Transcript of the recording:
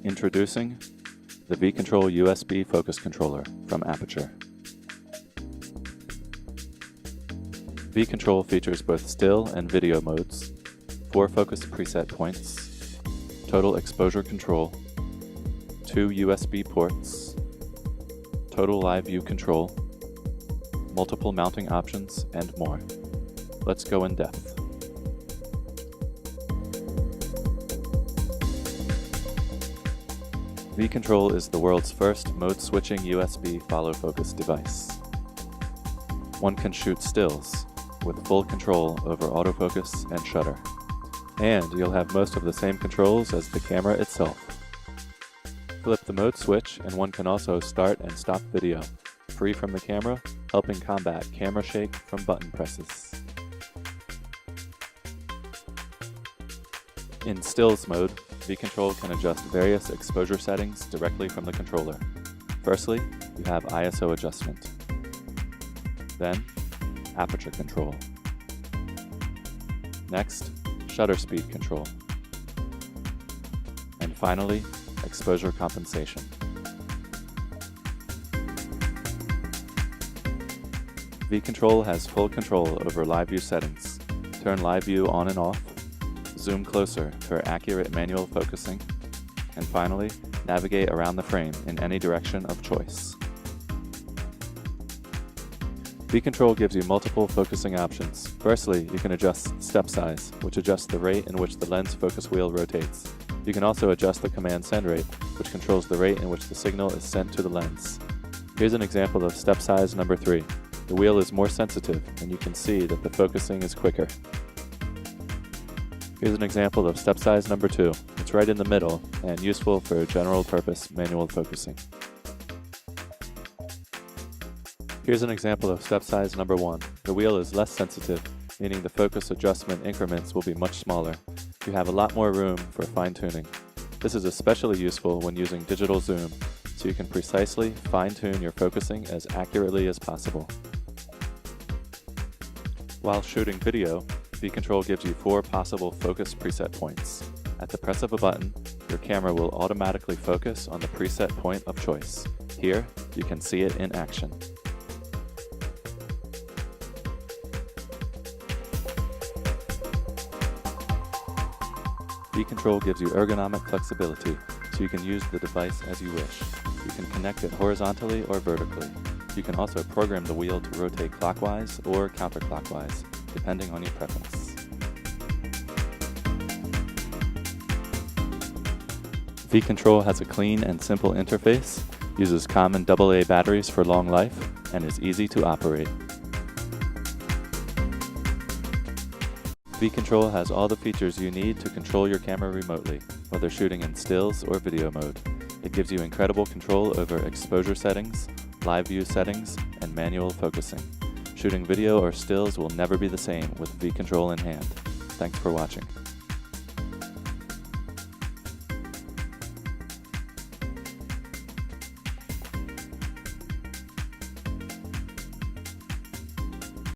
Introducing the V-Control USB focus controller from Aputure. V-Control features both still and video modes, 4 focus preset points, total exposure control, 2 USB ports, total live view control, multiple mounting options, and more. Let's go in depth. V-Control is the world's first mode-switching USB follow-focus device. One can shoot stills with full control over autofocus and shutter, and you'll have most of the same controls as the camera itself. Flip the mode switch and one can also start and stop video, free from the camera, helping combat camera shake from button presses. In stills mode, V-Control can adjust various exposure settings directly from the controller. Firstly, you have ISO adjustment. Then, aperture control. Next, shutter speed control. And finally, exposure compensation. V-Control has full control over live view settings. Turn live view on and off, zoom closer for accurate manual focusing, and finally, navigate around the frame in any direction of choice. V-Control gives you multiple focusing options. Firstly, you can adjust step size, which adjusts the rate in which the lens focus wheel rotates. You can also adjust the command send rate, which controls the rate in which the signal is sent to the lens. Here's an example of step size number 3. The wheel is more sensitive, and you can see that the focusing is quicker. Here's an example of step size number 2. It's right in the middle and useful for general purpose manual focusing. Here's an example of step size number 1. The wheel is less sensitive, meaning the focus adjustment increments will be much smaller. You have a lot more room for fine-tuning. This is especially useful when using digital zoom, so you can precisely fine-tune your focusing as accurately as possible. While shooting video, V-Control gives you 4 possible focus preset points. At the press of a button, your camera will automatically focus on the preset point of choice. Here, you can see it in action. V-Control gives you ergonomic flexibility, so you can use the device as you wish. You can connect it horizontally or vertically. You can also program the wheel to rotate clockwise or counterclockwise, depending on your preference. V-Control has a clean and simple interface, uses common AA batteries for long life, and is easy to operate. V-Control has all the features you need to control your camera remotely, whether shooting in stills or video mode. It gives you incredible control over exposure settings, live view settings, and manual focusing. Shooting video or stills will never be the same with V-Control in hand. Thanks for watching.